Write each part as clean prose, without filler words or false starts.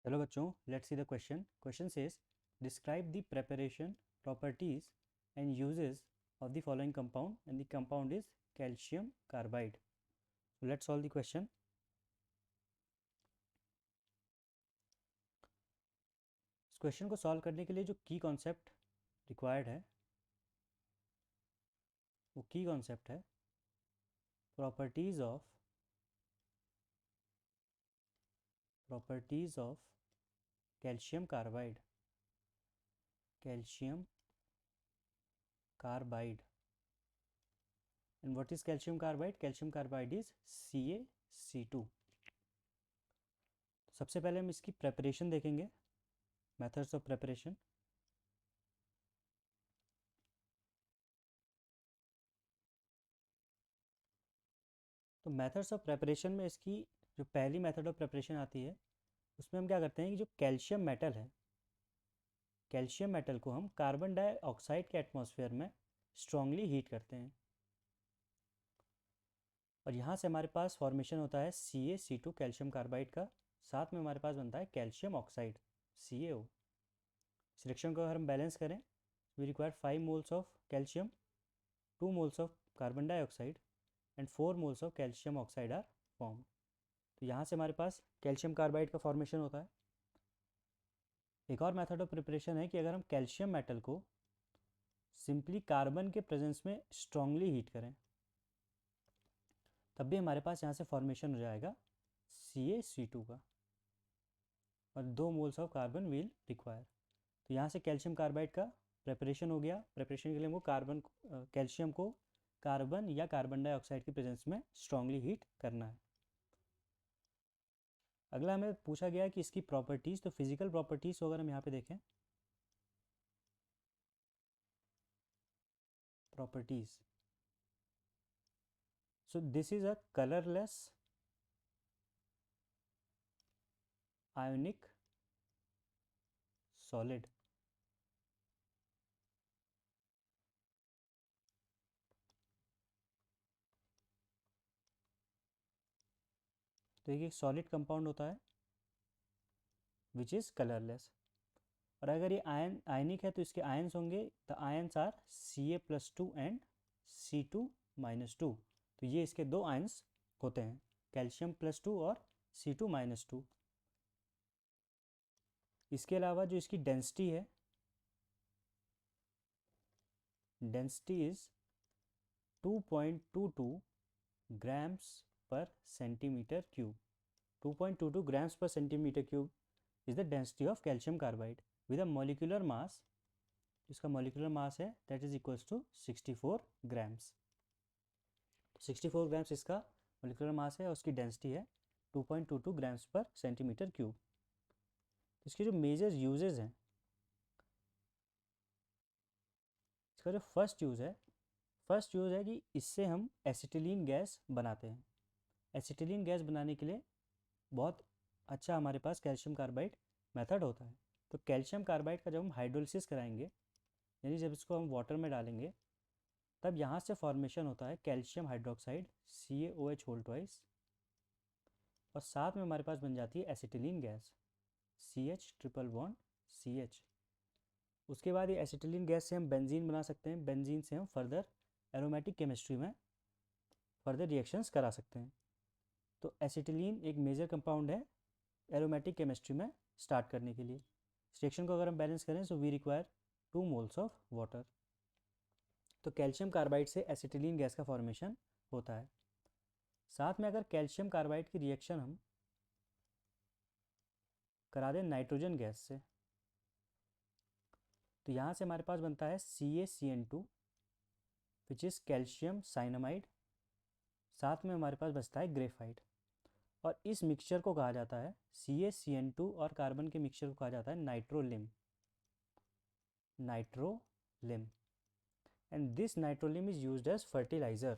Hello बच्चों, let's see the question. Question says describe the preparation, properties and uses of the following compound, and the compound is calcium carbide. So let's solve the question. इस question को solve करने के लिए जो की concept required है वो की कॉन्सेप्ट है properties of calcium carbide. And what is calcium carbide? Calcium carbide is CaC2. सबसे पहले हम इसकी प्रेपरेशन देखेंगे, मेथड्स ऑफ प्रेपरेशन. तो मेथड्स ऑफ प्रेपरेशन में इसकी जो पहली मेथड ऑफ प्रेपरेशन आती है उसमें हम क्या करते हैं कि जो कैल्शियम मेटल है, कैल्शियम मेटल को हम कार्बन डाइऑक्साइड के एटमॉस्फेयर में स्ट्रांगली हीट करते हैं और यहाँ से हमारे पास फॉर्मेशन होता है CaC2 कैल्शियम कार्बाइड का. साथ में हमारे पास बनता है कैल्शियम ऑक्साइड CaO. इस रिएक्शन को अगर हम बैलेंस करें, we require 5 moles of calcium, 2 moles of carbon dioxide and 4 moles of calcium oxide are form. तो यहाँ से हमारे पास कैल्शियम कार्बाइड का फॉर्मेशन होता है. एक और मेथड ऑफ प्रिपरेशन है कि अगर हम कैल्शियम मेटल को सिंपली कार्बन के प्रेजेंस में स्ट्रांगली हीट करें तब भी हमारे पास यहाँ से फॉर्मेशन हो जाएगा CaC2 का और 2 moles of carbon will require. तो यहाँ से कैल्शियम कार्बाइड का प्रेपरेशन हो गया. प्रेपरेशन के लिए हमको कैल्शियम को कार्बन या कार्बन डाइऑक्साइड की प्रेजेंस में स्ट्रांगली हीट करना है. अगला हमें पूछा गया कि इसकी प्रॉपर्टीज़, तो फिजिकल प्रॉपर्टीज़ अगर हम यहाँ पे देखें, properties, so this is a colourless ionic solid. तो एक सॉलिड कंपाउंड होता है विच इज़ कलरलेस. और अगर ये आयनिक है तो इसके आयंस होंगे, the ions are Ca+2 and C2-2. तो ये इसके दो आयंस होते हैं, कैल्शियम +2 और C2-2. इसके अलावा जो इसकी डेंसिटी है, डेंसिटी इज 2.22 ग्राम्स पर centimetre cube. 2.22 grams per centimeter cube is the density of calcium carbide with a molecular mass, इसका molecular mass है that is equals to 64 grams. 64 grams इसका molecular mass है और उसकी density है 2.22 grams per centimeter cube. इसके जो major uses हैं, इसका जो फर्स्ट यूज़ है कि इससे हम एसिटिलीन गैस बनाते हैं. एसिटिलीन गैस बनाने के लिए बहुत अच्छा हमारे पास कैल्शियम कार्बाइड मेथड होता है. तो कैल्शियम कार्बाइड का जब हम हाइड्रोलिसिस कराएंगे, यानी जब इसको हम वाटर में डालेंगे, तब यहाँ से फॉर्मेशन होता है कैल्शियम हाइड्रोक्साइड CaOH2 और साथ में हमारे पास बन जाती है एसिटिलीन गैस CH++CH. उसके बाद ये एसिटिलीन गैस से हम बेंजीन बना सकते हैं. बेंजीन से हम फर्दर एरोमेटिक केमिस्ट्री में फर्दर रिएक्शंस करा सकते हैं. तो एसिटिलीन एक मेजर कंपाउंड है एरोमेटिक केमिस्ट्री में स्टार्ट करने के लिए. इस रिएक्शन को अगर हम बैलेंस करें so we require 2 moles of water. तो कैल्शियम कार्बाइड से एसिटिलीन गैस का फॉर्मेशन होता है. साथ में अगर कैल्शियम कार्बाइड की रिएक्शन हम करा दें नाइट्रोजन गैस से, तो यहाँ से हमारे पास बनता है CaCN2 which is calcium cyanamide. साथ में हमारे पास बचता है ग्रेफाइट. और इस मिक्सचर को कहा जाता है, CaCN2 और कार्बन के मिक्सचर को कहा जाता है nitrolim. And this nitrolim is used as fertiliser.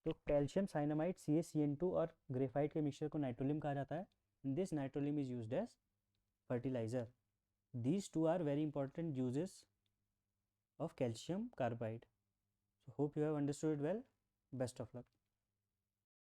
तो कैल्शियम साइनामाइड CaCN2 और ग्रेफाइट के मिक्सचर को नाइट्रोलिम कहा जाता है. This nitrolim is used as fertiliser. These two are very important uses of calcium carbide. So hope you have understood it well. Best of luck.